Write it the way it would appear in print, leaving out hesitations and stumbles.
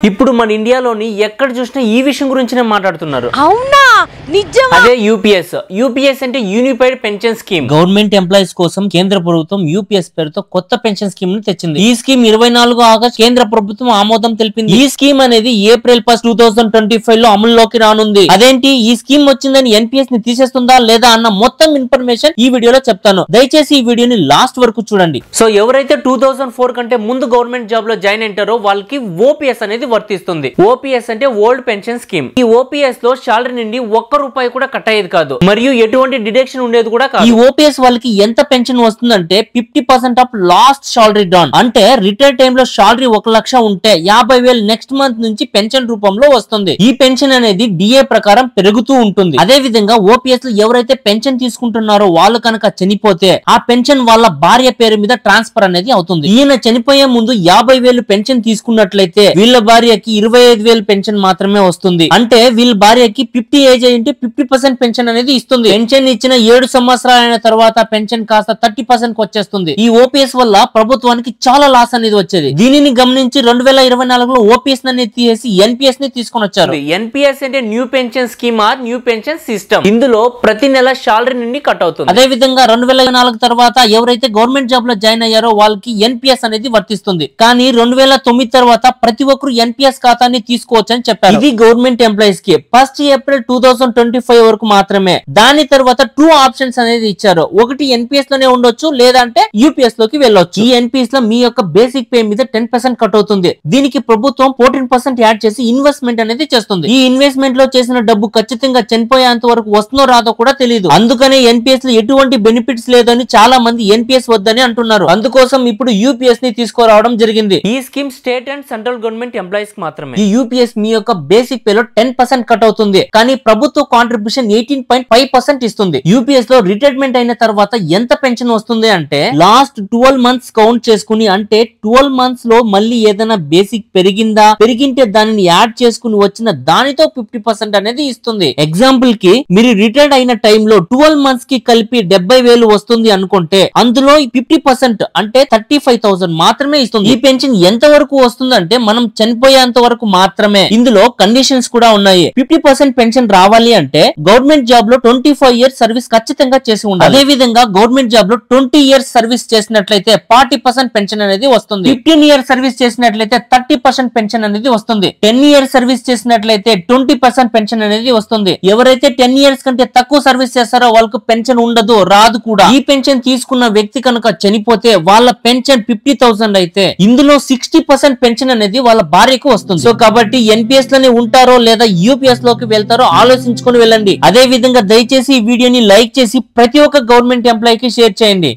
ఇప్పుడు మన ఇండియాలోని ఎక్కడ చూసినా ఈ విషయం గురించినే మాట్లాడుతున్నారు. అవునా నిజమా? అదే యూపీఎస్ అంటే unified pension scheme. Government employees కోసం కేంద్ర ప్రభుత్వం యూపీఎస్ పేరుతో కొత్త పెన్షన్ స్కీమ్ ని తెచ్చింది. ఈ స్కీమ్ 24 ఆగస్టు కేంద్ర ప్రభుత్వం ఆమోదం తెలిపింది. ఈ స్కీమ్ అనేది ఏప్రిల్ 1, 2025 లో అమలులోకి రానుంది. అదేంటి ఈ స్కీమ్ వచ్చిందని ఎన్పిఎస్ ని తీసేస్తుందా లేదా అన్న మొత్తం ఇన్ఫర్మేషన్ ఈ వీడియోలో చెప్తాను. దయచేసి ఈ వీడియోని లాస్ట్ వరకు చూడండి. సో ఎవరైతే 2004 కంటే ముందు గవర్నమెంట్ జాబ్ లో జాయిన్ అయ్యారో వాళ్ళకి ఓపీఎస్ అనేది వర్తిస్తుంది. ఓపీఎస్ అంటే ఓల్డ్ పెన్షన్ స్కీమ్. ఈ ఓపీఎస్ లో శాలరీ నుండి ₹1 కూడా కట్ అయ్యేది కాదు, మరియు ఎటువంటి డిడక్షన్ ఉండేది కూడా కాదు. ఈ ఓపీఎస్ వాళ్ళకి ఎంత పెన్షన్ వస్తుందంటే 50% ఆఫ్ లాస్ట్ శాలరీ డాన్. అంటే రిటైర్ టైమ్ లో శాలరీ 1 లక్ష ఉంటే 50,000 నెక్స్ట్ మంత్ నుంచి పెన్షన్ రూపంలో వస్తుంది. ఈ పెన్షన్ అనేది డిఏ ప్రకారం పెరుగుతూ ఉంటుంది. అదే విధంగా ఓపీఎస్ లో ఎవరైతే పెన్షన్ తీసుకుంటున్నారో వాళ్ళు కనుక చనిపోతే ఆ పెన్షన్ వాళ్ళ భార్య పేరు మీద ట్రాన్స్ఫర్ అనేది అవుతుంది. ఈయన చనిపోయే ముందు 50,000 పెన్షన్ తీసుకున్నట్లయితే వీళ్ళ భార్యకి 25,000 పెన్షన్ మాత్రమే వస్తుంది. అంటే వీళ్ళ భార్యకి 50 ఏజ్ అయ్యింటే 50% పెన్షన్ అనేది ఇస్తుంది. పెన్షన్ ఇచ్చిన 7 సంవత్సరాలైన తర్వాత పెన్షన్ కాస్త 30% కి వచ్చేస్తుంది. ఈ ఓపీఎస్ వల్ల ప్రభుత్వానికి చాలా లాస్ అనేది వచ్చేది. దీనిని గమనించి 2024లో ఓపీఎస్ అనేది తీసేసి ఎన్పిఎస్ ని తీసుకొని వచ్చారు. ఎన్పిఎస్ అంటే new pension scheme or new pension system. ఇందులో ప్రతి నెల శాలరీ నుండి కట్ అవుతుంది. అదే విధంగా 2024 తర్వాత ఎవరైతే గవర్నమెంట్ జాబ్ లో జాయిన్ అయ్యారో వాళ్ళకి ఎన్పిఎస్ అనేది వర్తిస్తుంది. కానీ 2009 తర్వాత ప్రతి ఒక్కరు ఎన్పిఎస్ ఖాతాని తీసుకోవచ్చు అని చెప్పారు. ఇది గవర్నమెంట్ ఎంప్లాయీస్ కి 1 ఏప్రిల్ 2025 వరకు మాత్రమే. దాని తర్వాత 2 ఆప్షన్స్ అనేది ఇచ్చారు. ఒకటి ఎన్పిఎస్ లోనే ఉండొచ్చు, లేదంటే యూపీఎస్ లోకి వెళ్ళొచ్చు. ఈ ఎన్పిఎస్ లో మీ యొక్క బేసిక్ పే మీద 10% కట్ అవుతుంది. దీనికి ప్రభుత్వం 14% యాడ్ చేసి ఇన్వెస్ట్మెంట్ అనేది చేస్తుంది. ఈ ఇన్వెస్ట్మెంట్ లో చేసిన డబ్బు ఖచ్చితంగా చనిపోయేంత వరకు వస్తుందో రాదో కూడా తెలియదు. అందుకనే ఎన్పిఎస్ లో ఎటువంటి బెనిఫిట్స్ లేదని చాలా మంది ఎన్పిఎస్ వద్దని అంటున్నారు. అందుకోసం ఇప్పుడు యూపీఎస్ ని తీసుకురావడం జరిగింది. ఈ scheme state and central government employees కి మాత్రమే. ఈ యూపీఎస్ మీ యొక్క బేసిక్ పే లో 10% కట్ అవుతుంది. కానీ ప్రభుత్వ కాంట్రిబ్యూషన్ 18.5% ఇస్తుంది. యూపీఎస్ లో రిటైర్మెంట్ అయిన తర్వాత ఎంత పెన్షన్ వస్తుంది అంటే లాస్ట్ 12 మంత్స్ కౌంట్ చేసుకుని, అంటే 12 మంత్స్ లో మళ్ళీ ఏదైనా బేసిక్ పెరిగింటే దానిని యాడ్ చేసుకుని వచ్చిన దానితో 50% అనేది ఇస్తుంది. ఎగ్జాంపుల్ కి మీరు రిటైర్డ్ అయిన టైంలో 12 మంత్స్ కి కలిపి 70,000 వస్తుంది అనుకుంటే అందులో 50% అంటే 35,000 మాత్రమే ఇస్తుంది. ఈ పెన్షన్ ఎంత వరకు వస్తుందంటే మనం చనిపోయేంత వరకు మాత్రమే. ఇందులో కండిషన్స్ కూడా ఉన్నాయి. 50% పెన్షన్ రావాలి అంటే గవర్నమెంట్ జాబ్ లో 25 ఇయర్స్ సర్వీస్ ఖచ్చితంగా చేసి ఉండాలి. అదే విధంగా గవర్నమెంట్ జాబ్ లో 20 ఇయర్స్ సర్వీస్ చేసినట్లయితే 40% పెన్షన్ అనేది వస్తుంది. 15 ఇయర్స్ సర్వీస్ చేసినట్లయితే 30% పెన్షన్ అనేది వస్తుంది. 10 ఇయర్స్ సర్వీస్ చేసినట్లయితే 20% పెన్షన్ అనేది వస్తుంది. ఎవరైతే 10 ఇయర్స్ కంటే తక్కువ సర్వీస్ చేస్తారో వాళ్ళకు పెన్షన్ ఉండదు, రాదు కూడా. ఈ పెన్షన్ తీసుకున్న వ్యక్తి కనుక చనిపోతే వాళ్ళ పెన్షన్ 50,000 అయితే ఇందులో 60% పెన్షన్ అనేది వాళ్ళ భార్యకు వస్తుంది. సో కాబట్టి ఎన్పిఎస్ లోనే ఉంటారో లేదా యూపీఎస్ లోకి వెళ్తారో ఆలోచించుకొని వెళ్ళండి. అదే విధంగా దయచేసి ఈ వీడియోని లైక్ చేసి ప్రతి ఒక్క గవర్నమెంట్ ఎంప్లాయీకి షేర్ చేయండి.